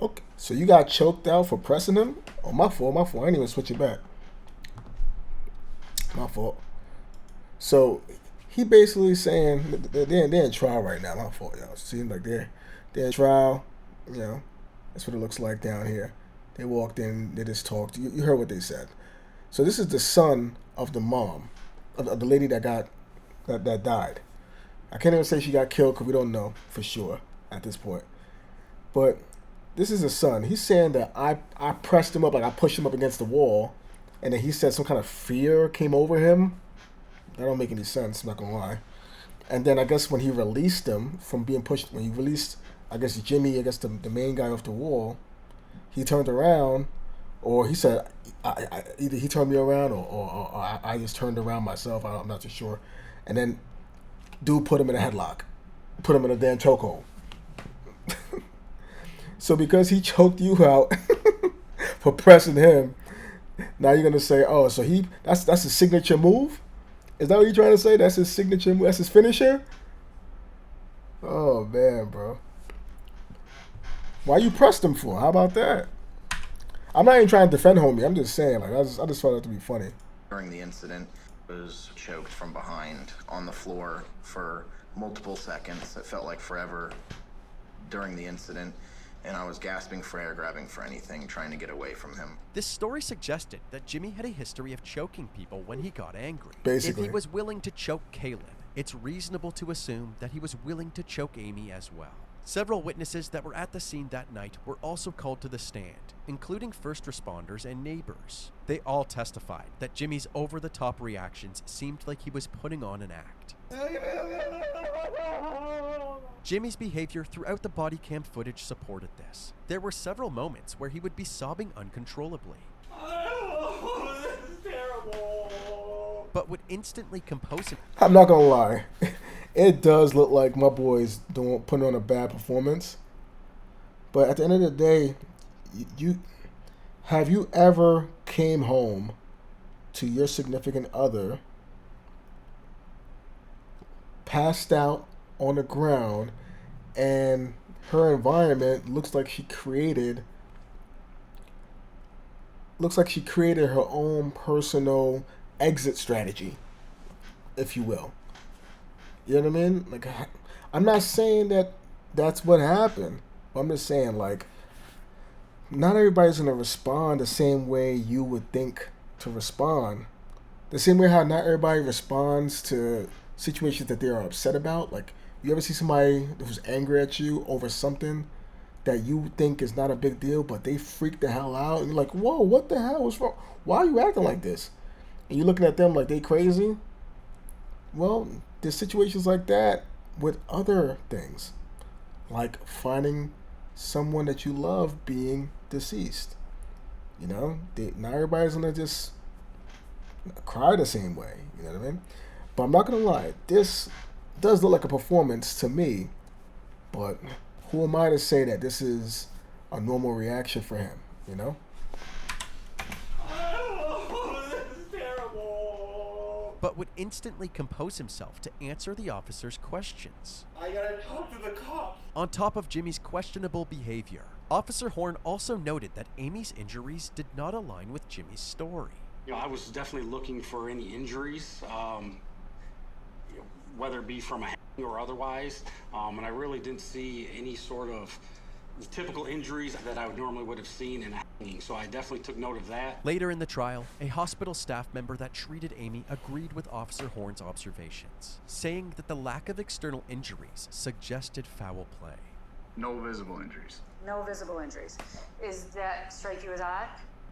Okay, so you got choked out for pressing him? Oh, my fault. I didn't even switch it back. My fault. So he basically saying they're in trial right now. My fault, y'all. It seems like they're in trial. You know, that's what it looks like down here. They walked in. They just talked. You heard what they said. So this is the son of the mom, of the lady that died. I can't even say she got killed because we don't know for sure at this point. But this is his son. He's saying that I pressed him up, like I pushed him up against the wall, and then he said some kind of fear came over him. That don't make any sense, I'm not gonna lie. And then I guess when he released him from being pushed, when he released, I guess Jimmy, the main guy off the wall, he turned around, Or he said, either he turned me around or I just turned around myself. I'm not too sure. And then dude put him in a headlock. Put him in a damn chokehold. So because he choked you out for pressing him, now you're going to say, oh, so that's his signature move? Is that what you're trying to say? That's his signature move? That's his finisher? Oh, man, bro. Why you pressed him for? How about that? I'm not even trying to defend homie. I'm just saying, like, I just found it to be funny. During the incident, I was choked from behind on the floor for multiple seconds. It felt like forever during the incident, and I was gasping for air, grabbing for anything, trying to get away from him. This story suggested that Jimmy had a history of choking people when he got angry. Basically. If he was willing to choke Caleb, it's reasonable to assume that he was willing to choke Amy as well. Several witnesses that were at the scene that night were also called to the stand, including first responders and neighbors. They all testified that Jimmy's over-the-top reactions seemed like he was putting on an act. Jimmy's behavior throughout the body cam footage supported this. There were several moments where he would be sobbing uncontrollably, This is terrible. but would instantly compose himself. I'm not going to lie. It does look like my boy's putting on a bad performance. But at the end of the day, have you ever came home to your significant other passed out on the ground and her environment looks like she created her own personal exit strategy, if you will? You know what I mean? Like, I'm not saying that that's what happened. I'm just saying, like, not everybody's going to respond the same way you would think to respond. The same way how not everybody responds to situations that they are upset about. Like, you ever see somebody who's angry at you over something that you think is not a big deal, but they freak the hell out, and you're like, whoa, what the hell was wrong? Why are you acting like this? And you're looking at them like they crazy. Well, there's situations like that with other things, like finding someone that you love being deceased. You know, not everybody's gonna just cry the same way. You know what I mean? But I'm not gonna lie, this does look like a performance to me. But who am I to say that this is a normal reaction for him? You know? But would instantly compose himself to answer the officer's questions. I gotta talk to the cops. On top of Jimmy's questionable behavior, Officer Horn also noted that Amy's injuries did not align with Jimmy's story. You know, I was definitely looking for any injuries, whether it be from a hanging or otherwise, and I really didn't see any sort of typical injuries that I normally would have seen in a hanging, so I definitely took note of that. Later in the trial, a hospital staff member that treated Amy agreed with Officer Horn's observations, saying that the lack of external injuries suggested foul play. No visible injuries. No visible injuries. Is that strike you as odd?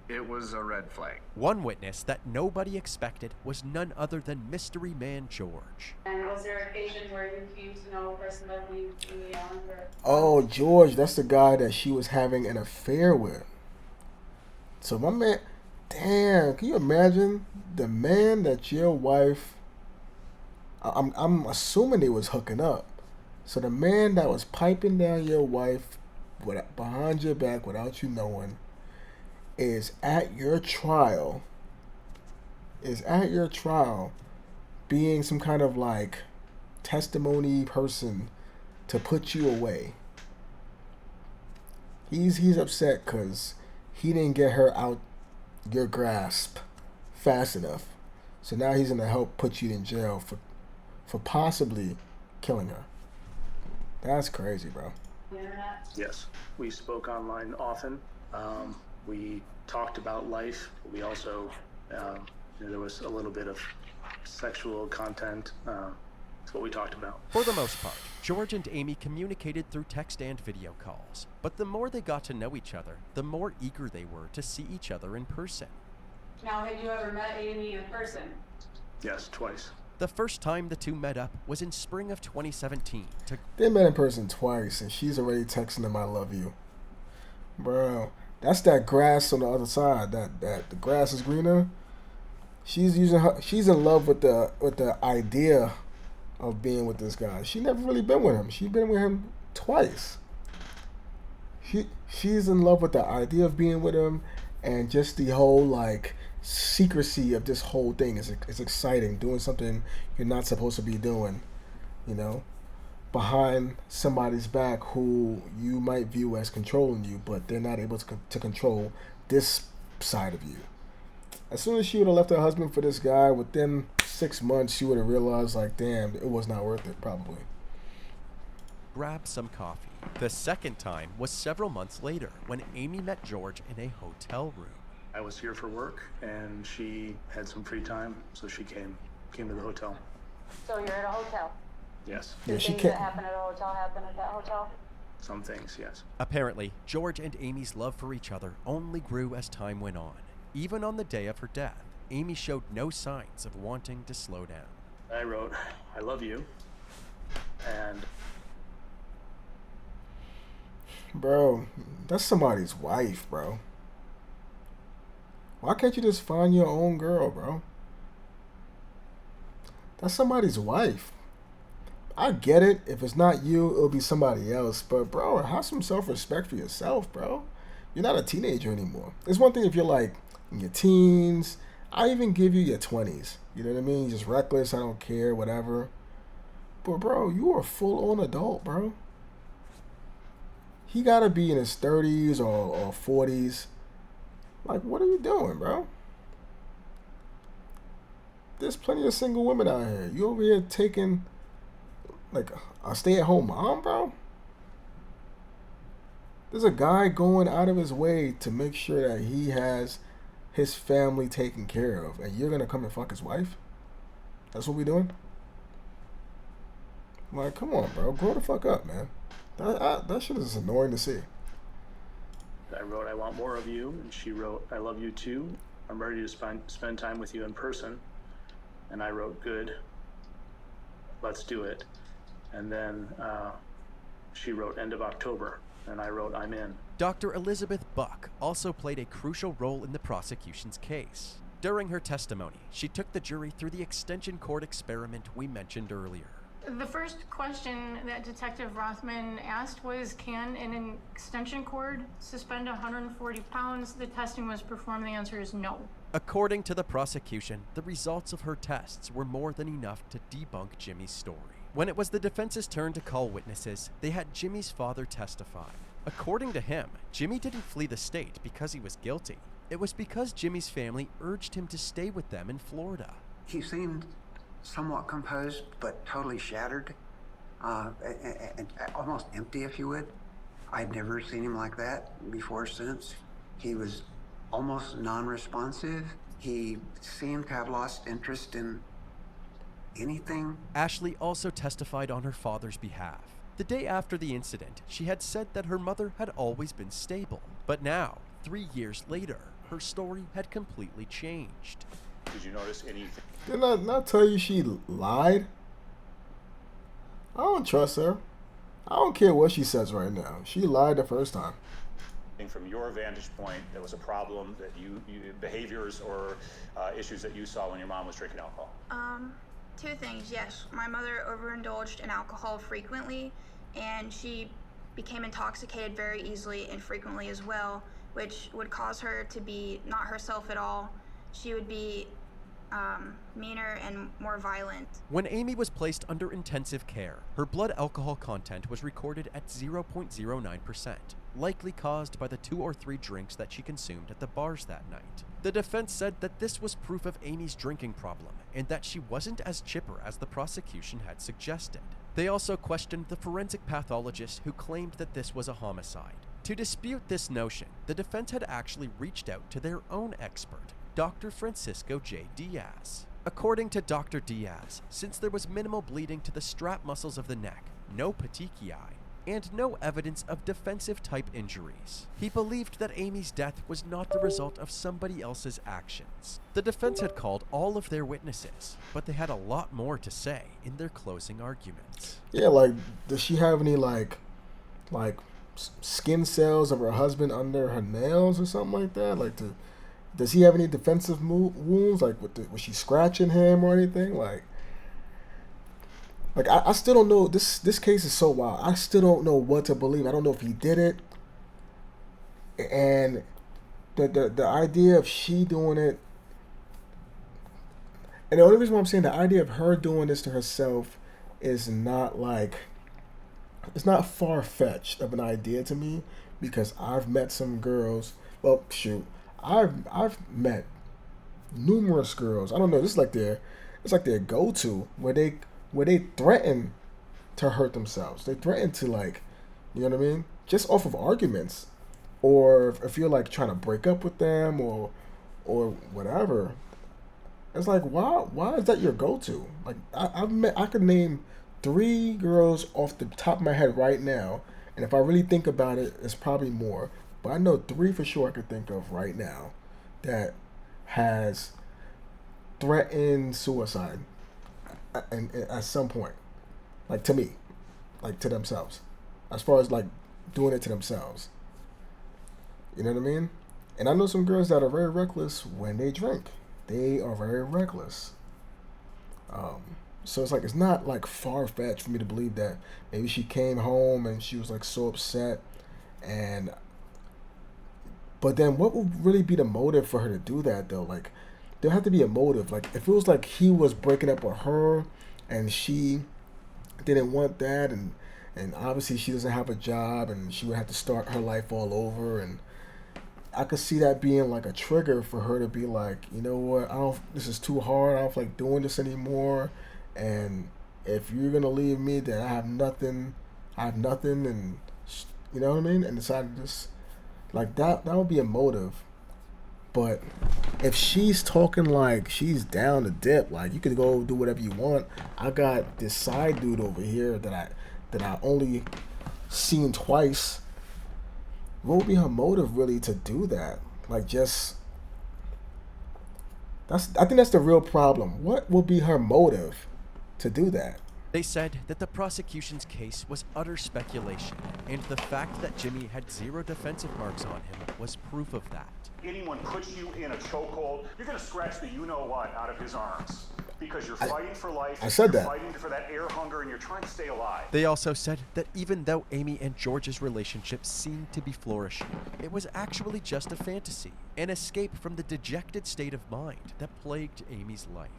It was a red flag. One witness that nobody expected was none other than Mystery Man George. And was there an occasion where you came to know a person that we Allen or? Oh, George, that's the guy that she was having an affair with. So my man, damn, can you imagine the man that your wife? I'm assuming they was hooking up. So the man that was piping down your wife behind your back without you knowing is at your trial being some kind of like testimony person to put you away. He's upset because he didn't get her out your grasp fast enough. So now he's gonna help put you in jail for possibly killing her. That's crazy, bro. Yes, we spoke online often. We talked about life. We also, there was a little bit of sexual content. That's what we talked about. For the most part, George and Amy communicated through text and video calls. But the more they got to know each other, the more eager they were to see each other in person. Now, have you ever met Amy in person? Yes, twice. The first time the two met up was in spring of 2017. They met in person twice, and she's already texting him, "I love you." Bro, That's that grass on the other side. That the grass is greener. She's in love with the idea of being with this guy. She never really been with him. She's been with him twice. She's in love with the idea of being with him, and just the whole like secrecy of this whole thing is exciting. Doing something you're not supposed to be doing, you know, behind somebody's back who you might view as controlling you, but they're not able to control this side of you. As soon as she would have left her husband for this guy, within 6 months, she would have realized, like, damn, it was not worth it, probably. Grab some coffee. The second time was several months later when Amy met George in a hotel room. I was here for work, and she had some free time, so she came to the hotel. So you're at a hotel? Yes. Yeah, she Things can't. that happen at a hotel happen at that hotel? Some things, yes. Apparently, George and Amy's love for each other only grew as time went on. Even on the day of her death, Amy showed no signs of wanting to slow down. I wrote, I love you, and... Bro, that's somebody's wife, bro. Why can't you just find your own girl, bro? That's somebody's wife. I get it. If it's not you, it'll be somebody else. But, bro, have some self-respect for yourself, bro. You're not a teenager anymore. It's one thing if you're, like, in your teens. I even give you your 20s. You know what I mean? You're just reckless. I don't care, whatever. But, bro, you are a full-on adult, bro. He got to be in his 30s or 40s. Like, what are you doing, bro? There's plenty of single women out here. You over here taking, like, a stay-at-home mom, bro? There's a guy going out of his way to make sure that he has his family taken care of, and you're going to come and fuck his wife? That's what we doing? Like, come on, bro. Grow the fuck up, man. That shit is annoying to see. I wrote, I want more of you, and she wrote, I love you too. I'm ready to spend time with you in person. And I wrote, good. Let's do it. And then she wrote, end of October. And I wrote, I'm in. Dr. Elizabeth Buck also played a crucial role in the prosecution's case. During her testimony, she took the jury through the extension cord experiment we mentioned earlier. The first question that Detective Rothman asked was, can an extension cord suspend 140 pounds? The testing was performed. The answer is no. According to the prosecution, the results of her tests were more than enough to debunk Jimmy's story. When it was the defense's turn to call witnesses, they had Jimmy's father testify. According to him, Jimmy didn't flee the state because he was guilty. It was because Jimmy's family urged him to stay with them in Florida. He seemed somewhat composed, but totally shattered, and almost empty, if you would. I'd never seen him like that before, since. He was almost non-responsive. He seemed to have lost interest in anything. Ashley also testified on her father's behalf. The day after the incident, she had said that her mother had always been stable. But now, 3 years later, her story had completely changed. Did you notice anything? Didn't I not tell you she lied? I don't trust her. I don't care what she says right now. She lied the first time. From your vantage point, there was a problem that you behaviors or issues that you saw when your mom was drinking alcohol? Two things, yes. My mother overindulged in alcohol frequently, and she became intoxicated very easily and frequently as well, which would cause her to be not herself at all. She would be meaner and more violent. When Amy was placed under intensive care, her blood alcohol content was recorded at 0.09%, likely caused by the 2 or 3 drinks that she consumed at the bars that night. The defense said that this was proof of Amy's drinking problem and that she wasn't as chipper as the prosecution had suggested. They also questioned the forensic pathologist who claimed that this was a homicide. To dispute this notion, the defense had actually reached out to their own expert, Dr. Francisco J. Diaz. According to Dr. Diaz, since there was minimal bleeding to the strap muscles of the neck, no petechiae, and no evidence of defensive-type injuries, he believed that Amy's death was not the result of somebody else's actions. The defense had called all of their witnesses, but they had a lot more to say in their closing arguments. Yeah, like, does she have any, like skin cells of her husband under her nails or something like that? Like, does he have any defensive wounds? Like, was she scratching him or anything? Like I still don't know. This case is so wild. I still don't know what to believe. I don't know if he did it. And the idea of she doing it, and the only reason why I'm saying the idea of her doing this to herself is not like, it's not far-fetched of an idea to me, because I've met some girls. Well, shoot, I've met numerous girls. I don't know. This is like their go-to where they threaten to hurt themselves. They threaten to, like, you know what I mean, just off of arguments, or if you're like trying to break up with them or whatever. It's like, why is that your go-to? Like, I could name 3 girls off the top of my head right now, and if I really think about it, it's probably more. But I know 3 for sure I could think of right now that has threatened suicide at some point, like, to me, like, to themselves, as far as like doing it to themselves. You know what I mean? And I know some girls that are very reckless when they drink. They are very reckless. So it's like, it's not like far-fetched for me to believe that maybe she came home and she was like so upset, but then what would really be the motive for her to do that though? Like, there had to be a motive. Like, if it was like he was breaking up with her and she didn't want that, and obviously she doesn't have a job and she would have to start her life all over, and I could see that being like a trigger for her to be like, you know what, this is too hard, I don't feel like doing this anymore, and if you're gonna leave me, then I have nothing, and you know what I mean, and decide to just, like, that would be a motive. But if she's talking like she's down to dip, like, you could go do whatever you want, I got this side dude over here that I only seen twice, what would be her motive really to do that? Like, just, I think that's the real problem. What will be her motive to do that? They said that the prosecution's case was utter speculation, and the fact that Jimmy had 0 defensive marks on him was proof of that. Anyone puts you in a chokehold, you're going to scratch the you-know-what out of his arms. Because you're fighting for life, I said you're that. fighting for that air hunger, and you're trying to stay alive. They also said that even though Amy and George's relationship seemed to be flourishing, it was actually just a fantasy, an escape from the dejected state of mind that plagued Amy's life.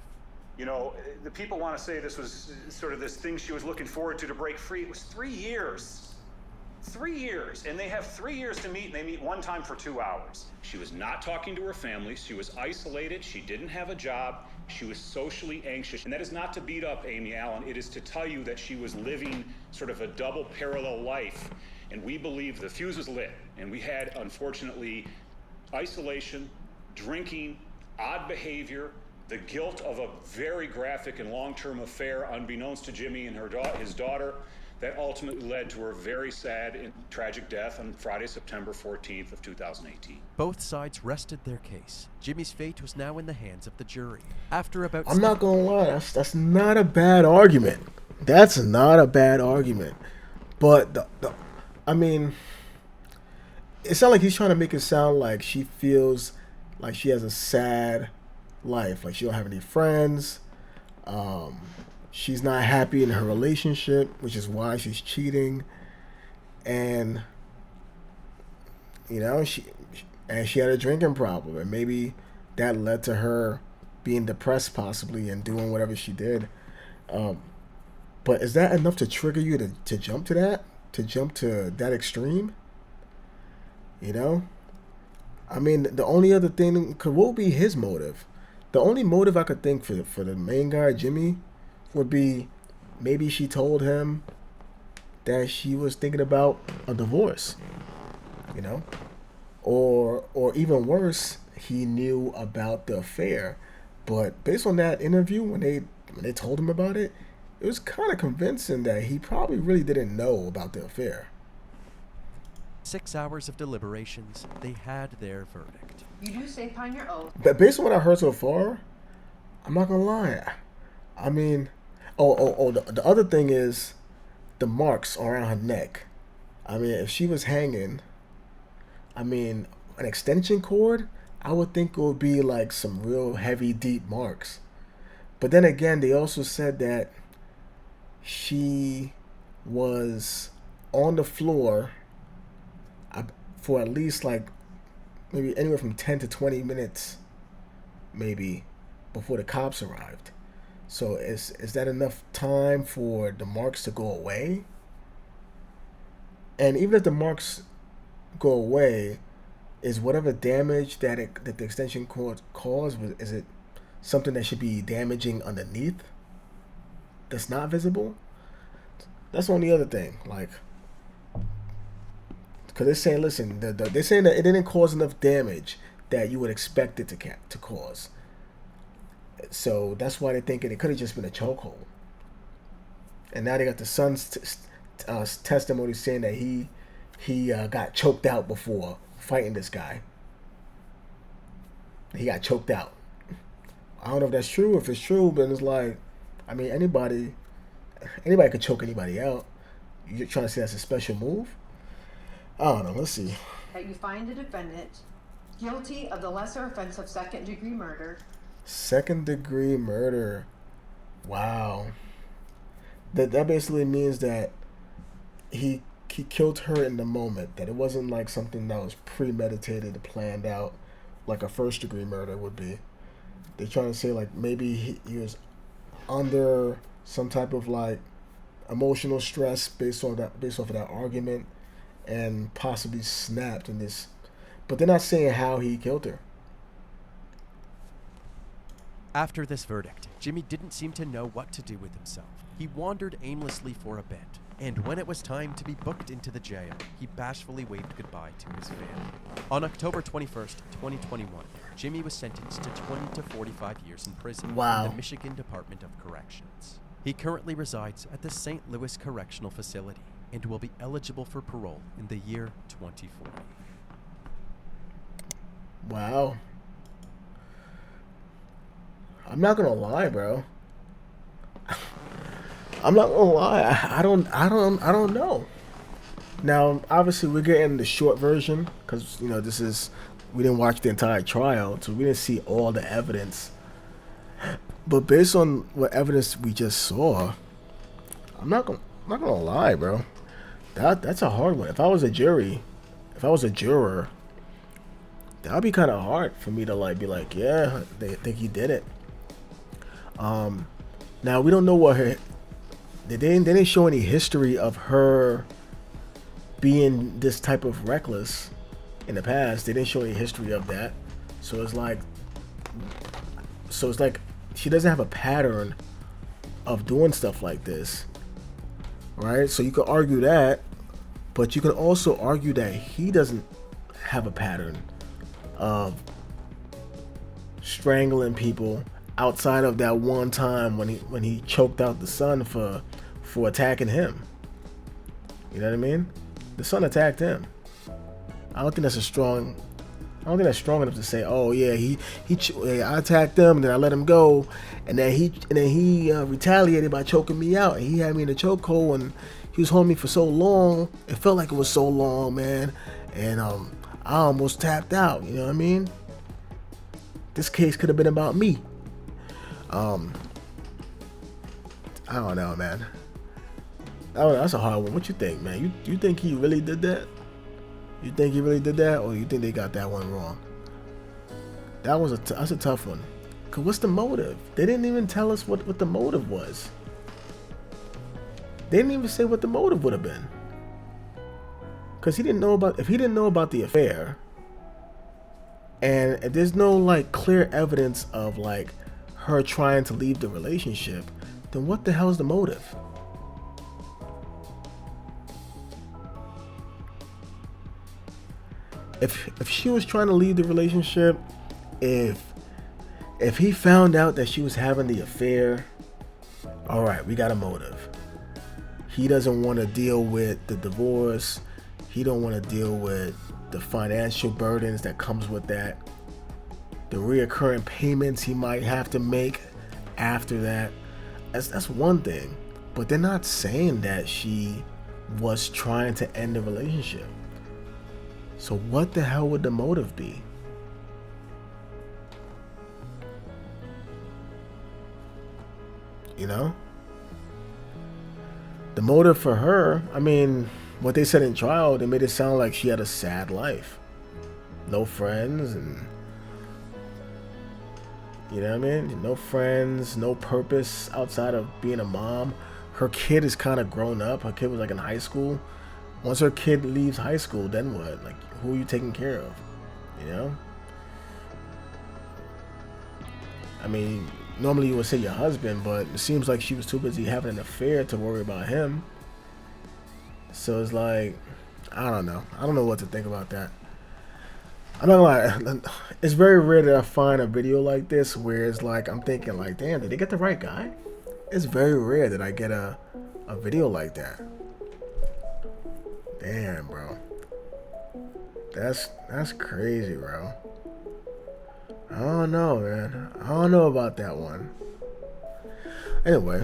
You know, the people want to say this was sort of this thing she was looking forward to break free. It was 3 years. 3 years, and they have 3 years to meet, and they meet one time for 2 hours. She was not talking to her family. She was isolated. She didn't have a job. She was socially anxious. And that is not to beat up Amy Allen. It is to tell you that she was living sort of a double parallel life. And we believe the fuse was lit. And we had, unfortunately, isolation, drinking, odd behavior, the guilt of a very graphic and long-term affair unbeknownst to Jimmy and his daughter, that ultimately led to her very sad and tragic death on Friday, September 14th of 2018. Both sides rested their case. Jimmy's fate was now in the hands of the jury. After about... I'm not gonna lie, that's not a bad argument. That's not a bad argument. But I mean, it's not like he's trying to make it sound like she feels like she has a sad life, like she don't have any friends. She's not happy in her relationship, which is why she's cheating. And, you know, she had a drinking problem, and maybe that led to her being depressed possibly and doing whatever she did. But is that enough to trigger you to jump to that? To jump to that extreme? You know? I mean, the only other thing, what would be his motive? The only motive I could think for the main guy, Jimmy, would be maybe she told him that she was thinking about a divorce, you know, or even worse, he knew about the affair. But based on that interview, when they told him about it, it was kind of convincing that he probably really didn't know about the affair. 6 hours of deliberations, they had their verdict. You do say upon your oath. But based on what I heard so far, I'm not gonna lie. I mean, the other thing is the marks around her neck. I mean, if she was hanging, I mean, an extension cord, I would think it would be like some real heavy, deep marks. But then again, they also said that she was on the floor for at least like maybe anywhere from 10 to 20 minutes, maybe, before the cops arrived. So is that enough time for the marks to go away? And even if the marks go away, is whatever damage that the extension cord caused, is it something that should be damaging underneath that's not visible? That's the only other thing. Like, because they're saying, listen, they're saying that it didn't cause enough damage that you would expect it to cause. So that's why they're thinking it could have just been a chokehold. And now they got the son's testimony saying that he got choked out before fighting this guy. He got choked out. I don't know if that's true. If it's true, but it's like, I mean, anybody could choke anybody out. You're trying to say that's a special move? I don't know. Let's see. That you find the defendant guilty of the lesser offense of second-degree murder. Second-degree murder. Wow. That basically means that he killed her in the moment. That it wasn't like something that was premeditated, planned out, like a first-degree murder would be. They're trying to say like maybe he was under some type of like emotional stress based off of that argument, and possibly snapped in this. But they're not saying how he killed her. After this verdict, Jimmy didn't seem to know what to do with himself. He wandered aimlessly for a bit, and when it was time to be booked into the jail, he bashfully waved goodbye to his family. On October 21st, 2021, Jimmy was sentenced to 20 to 45 years in prison Wow. in the Michigan Department of Corrections. He currently resides at the St. Louis Correctional Facility and will be eligible for parole in the year 2040. Wow. I'm not gonna lie, bro. I'm not gonna lie. I don't know. Now, obviously, we're getting the short version because we didn't watch the entire trial, so we didn't see all the evidence. But based on what evidence we just saw, I'm not gonna lie, bro. That's a hard one. If I was a juror, that would be kind of hard for me to be like, yeah, they think he did it. Now we don't know what her. They didn't show any history of her being this type of reckless in the past. They didn't show any history of that. So it's like she doesn't have a pattern of doing stuff like this, right? So you could argue that, but you can also argue that he doesn't have a pattern of strangling people outside of that one time when he choked out the son for attacking him. You know what I mean? The son attacked him. I don't think that's strong enough to say, oh yeah, I attacked him and then I let him go, and then he retaliated by choking me out, and he had me in a chokehold, and he was holding me for so long. It felt like it was so long, man, and I almost tapped out. You know what I mean? This case could have been about me. I don't know, man. That's a hard one. What you think, man? You think he really did that? You think he really did that, or you think they got that one wrong? That's a tough one. Cause what's the motive? They didn't even tell us what the motive was. They didn't even say what the motive would have been. Cause if he didn't know about the affair, and if there's no clear evidence of her trying to leave the relationship, then what the hell's the motive? If she was trying to leave the relationship, if he found out that she was having the affair, all right, we got a motive. He doesn't want to deal with the divorce. He don't want to deal with the financial burdens that comes with that, the reoccurring payments he might have to make after that. That's one thing. But they're not saying that she was trying to end the relationship. So what the hell would the motive be? You know? The motive for her, I mean, what they said in trial, they made it sound like she had a sad life. No friends, and you know what I mean? No friends, no purpose outside of being a mom. Her kid is kind of grown up. Her kid was like in high school. Once her kid leaves high school, then what? Like, who are you taking care of? You know? I mean, normally you would say your husband, but it seems like she was too busy having an affair to worry about him. So it's like, I don't know. I don't know what to think about that. I'm not gonna lie. It's very rare that I find a video like this where it's like, I'm thinking like, damn, did they get the right guy? It's very rare that I get a video like that. Damn, bro. That's crazy, bro. I don't know, man. I don't know about that one. Anyway,